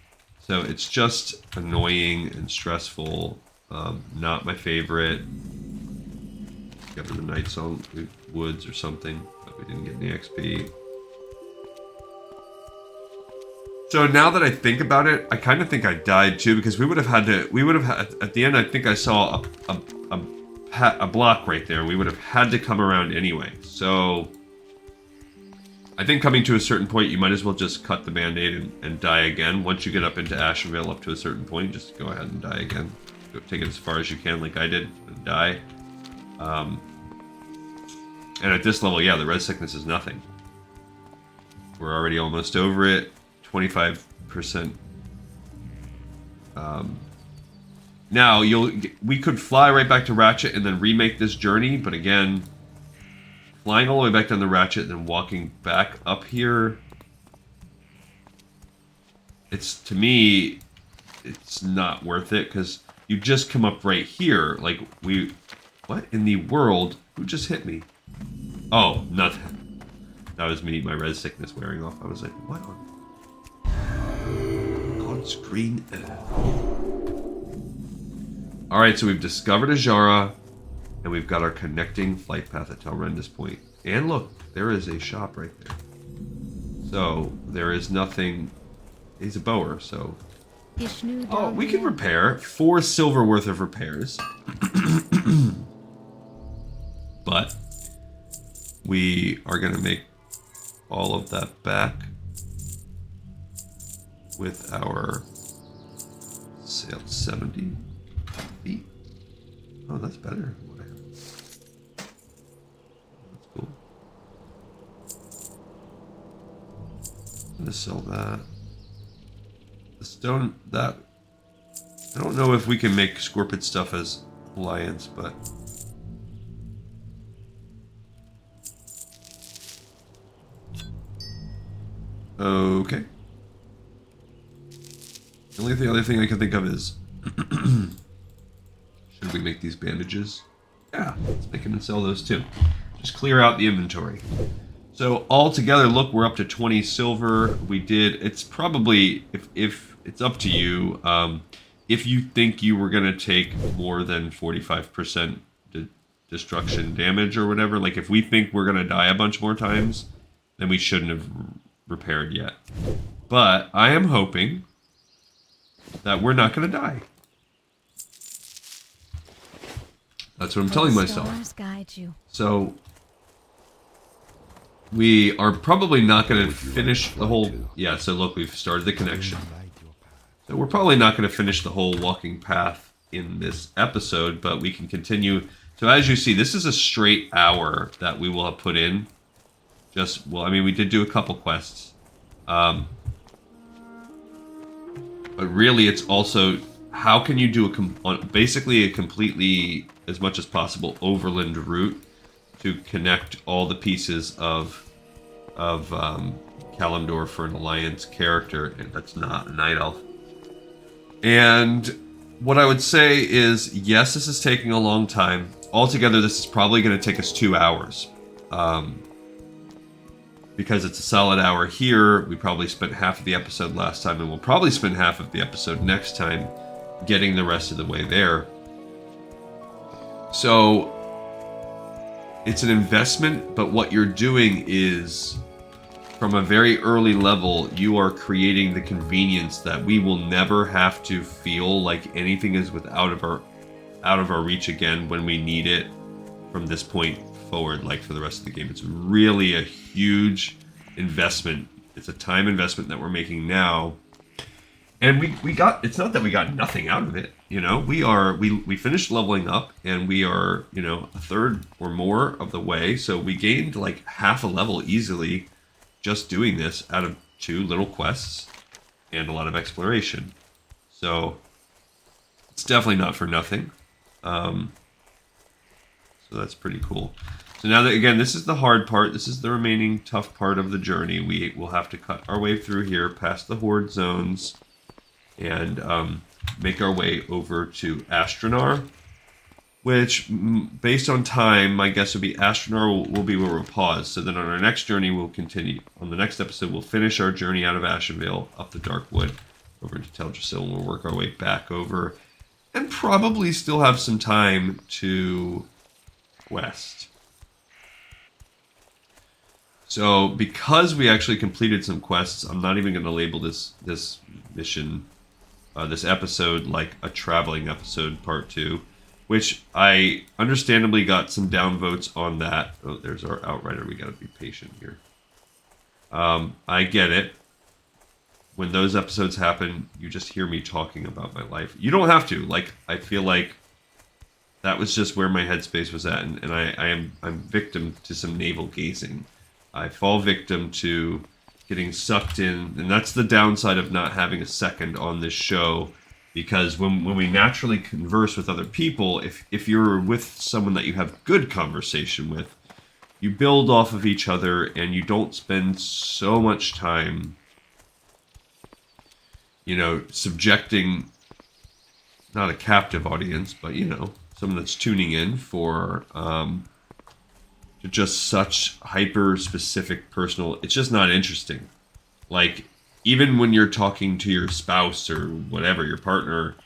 So it's just annoying and stressful. Not my favorite. Got the Night Song Woods or something, but we didn't get any XP. So now that I think about it, I kind of think I died too, because we would have had, at the end, I think I saw a block right there. We would have had to come around anyway. So I think coming to a certain point, you might as well just cut the band-aid and die again. Once you get up into Ashenvale up to a certain point, just go ahead and die again. Go take it as far as you can, like I did, and die. And at this level, yeah, the res sickness is nothing. We're already almost over it. 25%. Now, we could fly right back to Ratchet and then remake this journey, but again... Flying all the way back down the Ratchet and then walking back up here, to me, it's not worth it, because you just come up right here. Like, what in the world? Who just hit me? Oh, nothing. That was me, my res sickness wearing off. I was like, what on God's green earth? Alright, so we've discovered Ajara. And we've got our connecting flight path at Tel'Rendis Point. And look, there is a shop right there. So, there is nothing... He's a bower, so... Oh, we can repair. 4 silver worth of repairs. But, we are going to make all of that back with our sail 70 feet. Oh, that's better. Cool. I'm gonna sell that. The stone, that... I don't know if we can make Scorpid stuff as Alliance, but... Okay. The only other thing I can think of is... Should we make these bandages? Yeah, let's make them and sell those too. Just clear out the inventory. So all together, look, we're up to 20 silver. We did, it's probably, if it's up to you, if you think you were going to take more than 45% destruction damage or whatever, like if we think we're going to die a bunch more times, then we shouldn't have repaired yet. But I am hoping that we're not going to die. That's what I'm telling myself. So, we are probably not going to finish the whole... Yeah, so look, we've started the connection. So we're probably not going to finish the whole walking path in this episode, but we can continue. So as you see, this is a straight hour that we will have put in. Just, well, I mean, we did do a couple quests. But really, it's also... How can you do basically a completely, as much as possible, overland route to connect all the pieces of Kalimdor for an Alliance character, and that's not a Night Elf. And what I would say is, yes, this is taking a long time. Altogether, this is probably going to take us 2 hours. Because it's a solid hour here. We probably spent half of the episode last time, and we'll probably spend half of the episode next time getting the rest of the way there. So it's an investment, but what you're doing is, from a very early level, you are creating the convenience that we will never have to feel like anything is out of our reach again when we need it from this point forward, like for the rest of the game. It's really a huge investment. It's a time investment that we're making now. And we got, it's not that we got nothing out of it, you know, we finished leveling up, and we are, you know, a third or more of the way. So we gained like half a level easily just doing this out of 2 little quests and a lot of exploration. So it's definitely not for nothing. So that's pretty cool. So now that, again, this is the hard part. This is the remaining tough part of the journey. We will have to cut our way through here past the Horde zones and make our way over to Astronar, which, based on time, my guess would be Astronar will be where we'll pause. So then on our next journey, we'll continue. On the next episode, we'll finish our journey out of Ashenvale, up the Darkwood, over to Teldrassil, and we'll work our way back over, and probably still have some time to quest. So, because we actually completed some quests, I'm not even going to label this mission, this episode, like a traveling episode part 2, which I understandably got some downvotes on that. Oh, there's our Outrider. We got to be patient here. I get it. When those episodes happen, you just hear me talking about my life. You don't have to. Like, I feel like that was just where my headspace was at, and I'm victim to some navel gazing. I fall victim to getting sucked in, and that's the downside of not having a second on this show. Because when we naturally converse with other people, if you're with someone that you have good conversation with, you build off of each other, and you don't spend so much time, subjecting not a captive audience, but someone that's tuning in for to just such hyper specific personal. It's just not interesting. Like, even when you're talking to your spouse or whatever, your partner,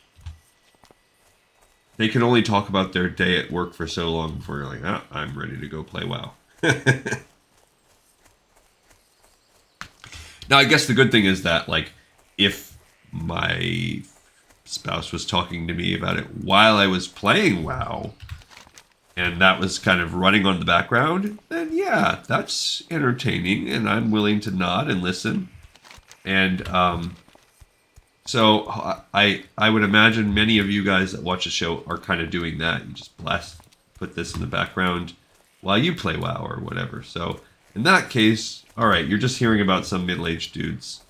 they can only talk about their day at work for so long before you're like, I'm ready to go play WoW. Now, I guess the good thing is that, like, if my spouse was talking to me about it while I was playing WoW, and that was kind of running on the background, then yeah, that's entertaining, and I'm willing to nod and listen. And so I would imagine many of you guys that watch the show are kind of doing that. You just put this in the background while you play WoW or whatever. So in that case, all right, you're just hearing about some middle-aged dude's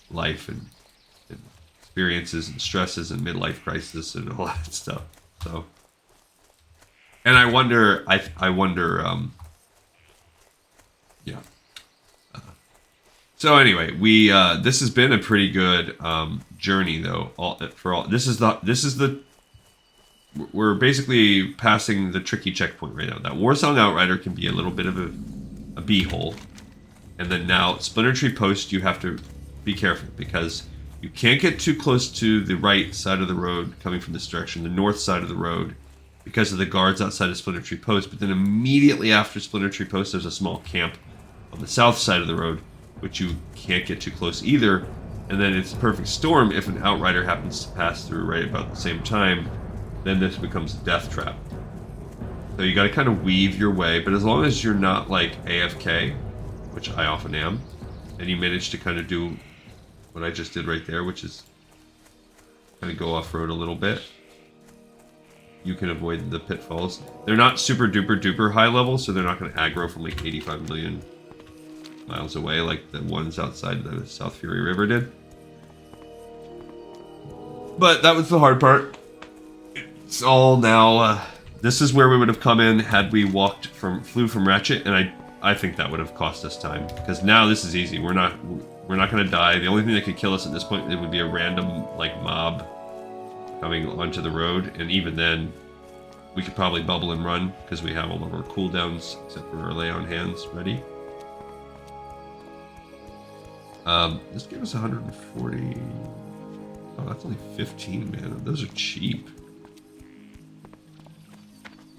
life and experiences and stresses and midlife crisis and all that stuff. So, and I wonder, yeah. So anyway, this has been a pretty good journey though. We're basically passing the tricky checkpoint right now. That Warsong Outrider can be a little bit of a beehole, and then now Splinter Tree Post, you have to be careful because you can't get too close to the right side of the road coming from this direction, the north side of the road, because of the guards outside of Splinter Tree Post. But then immediately after Splinter Tree Post, there's a small camp on the south side of the road, which you can't get too close either. And then it's a perfect storm if an Outrider happens to pass through right about the same time, then this becomes a death trap. So you got to kind of weave your way, but as long as you're not like AFK, which I often am, and you manage to kind of do what I just did right there, which is kind of go off-road a little bit, you can avoid the pitfalls. They're not super duper duper high level, so they're not going to aggro from like 85 million miles away like the ones outside the South Fury River did. But that was the hard part. It's all now, this is where we would have come in had we flew from Ratchet, and I think that would have cost us time, because now this is easy. We're not going to die. The only thing that could kill us at this point, it would be a random like mob coming onto the road, and even then we could probably bubble and run because we have all of our cooldowns except for our lay on hands ready. This gave us 140. Oh, that's only 15 mana. Those are cheap.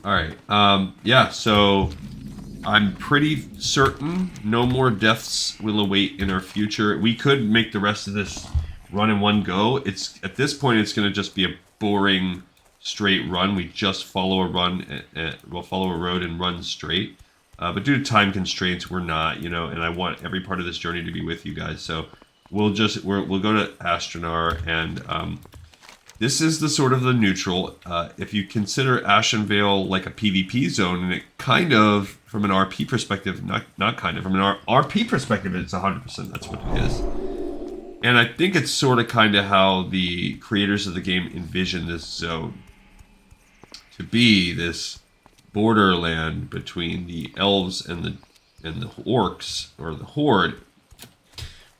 Alright, yeah, so I'm pretty certain no more deaths will await in our future. We could make the rest of this run in one go. At this point, it's going to just be a boring straight run. We just follow a we'll follow a road and run straight. But due to time constraints, we're not, and I want every part of this journey to be with you guys. So we'll go to Astronar, and this is the sort of the neutral. If you consider Ashenvale like a PvP zone, and it kind of, from an RP perspective, not kind of, from an RP perspective, it's 100%. That's what it is. And I think it's sort of kind of how the creators of the game envision this zone to be, this borderland between the elves and the orcs, or the horde,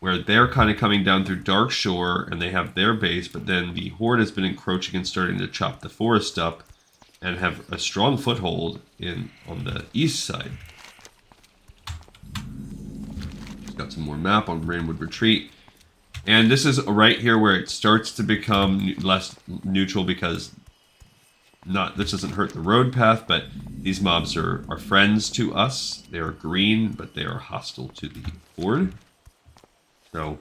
where they're kind of coming down through Dark Shore and they have their base, but then the horde has been encroaching and starting to chop the forest up and have a strong foothold on the east side. Just got some more map on Rainwood Retreat. And this is right here where it starts to become less neutral, because this doesn't hurt the road path, but these mobs are friends to us. They are green, but they are hostile to the horde. So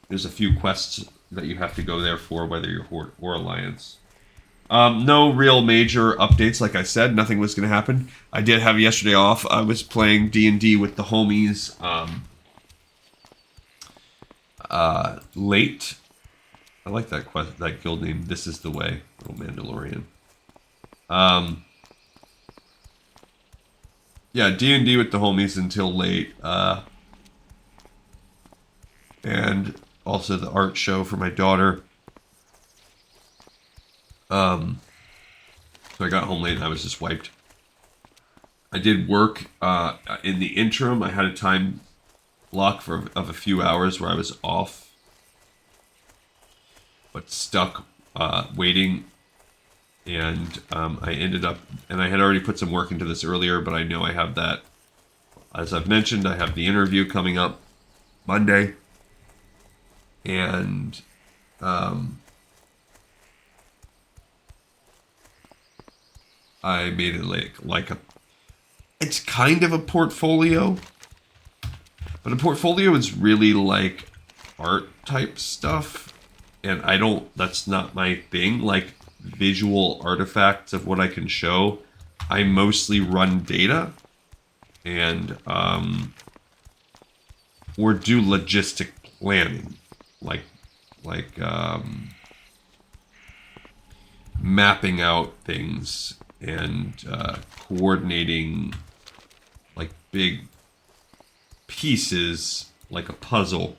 there's a few quests that you have to go there for, whether you're horde or alliance. No real major updates, like I said. Nothing was going to happen. I did have yesterday off. I was playing D&D with the homies. late. I like that guild name. This is the way, little Mandalorian. Yeah, D&D with the homies until late. And also the art show for my daughter. So I got home late and I was just wiped. I did work in the interim. I had a time block of a few hours where I was off, but stuck waiting. And I ended up, and I had already put some work into this earlier, but I know I have that. As I've mentioned, I have the interview coming up Monday. And I made it like a, it's kind of a portfolio, but a portfolio is really like art type stuff, and that's not my thing. Like visual artifacts of what I can show, I mostly run data and or do logistic planning, like mapping out things and coordinating like big pieces like a puzzle.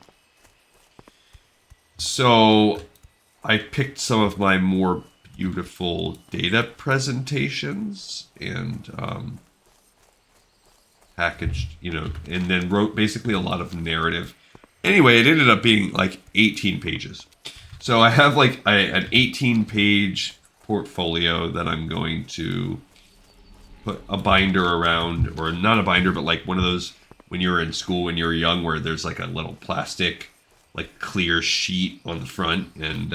So I picked some of my more beautiful data presentations and packaged, and then wrote basically a lot of narrative. Anyway, it ended up being like 18 pages. So I have like an 18-page portfolio that I'm going to put a binder around, or not a binder, but like one of those when you were in school when you were young, where there's like a little plastic, like clear sheet on the front, and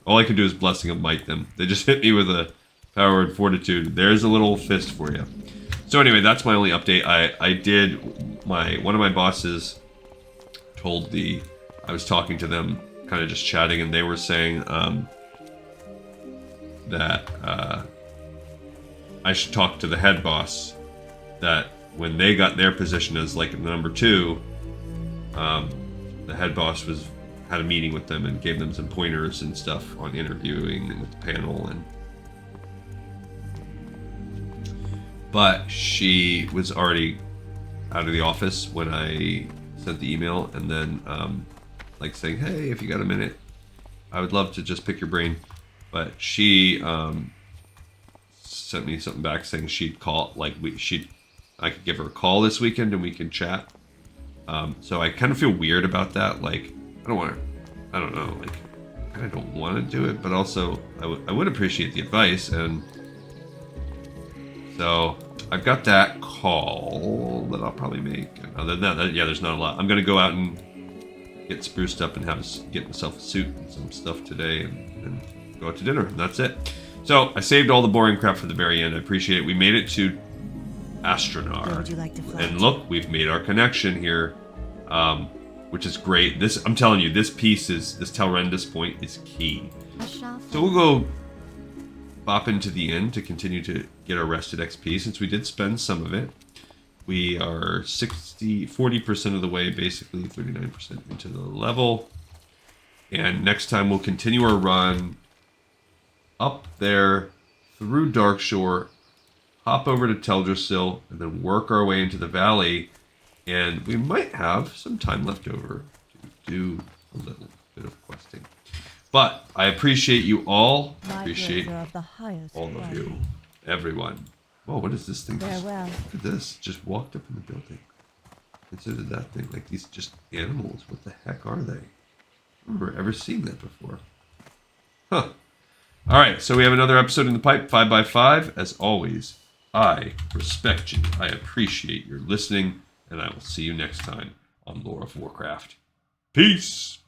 all I could do is blessing them, bite them. They just hit me with a power and fortitude. There's a little fist for you. So anyway, that's my only update. I did one of my bosses I was talking to them, kind of just chatting, and they were saying that I should talk to the head boss, that when they got their position as like number 2, the head boss had a meeting with them and gave them some pointers and stuff on interviewing and with the panel. But she was already out of the office when I sent the email, and then like saying, hey, if you got a minute, I would love to just pick your brain. But she sent me something back saying she'd call, like I could give her a call this weekend and we can chat. So I kind of feel weird about that. Like I don't know, like I kind of don't want to do it, but also I would appreciate the advice. And so I've got that call that I'll probably make. And other than that, yeah, there's not a lot. I'm going to go out and get spruced up and get myself a suit and some stuff today and go out to dinner. And that's it. So I saved all the boring crap for the very end. I appreciate it. We made it to Astronar. Where would you like to fly? And look, we've made our connection here, which is great. I'm telling you, this Telrendis point is key. So we'll go bop into the end to continue to get our rested XP, since we did spend some of it. We are 40% of the way, basically 39% into the level. And next time we'll continue our run up there through Darkshore, hop over to Teldrassil, and then work our way into the valley. And we might have some time left over to do a little bit of questing. But I appreciate you all. Appreciate all of you. Everyone. Whoa, what is this thing? Farewell. Look at this. Just walked up in the building. Consider that thing. Like these just animals. What the heck are they? I've never ever seen that before. Huh. Alright, so we have another episode in the pipe, 5x5. As always, I respect you. I appreciate your listening. And I will see you next time on Lore of Warcraft. Peace!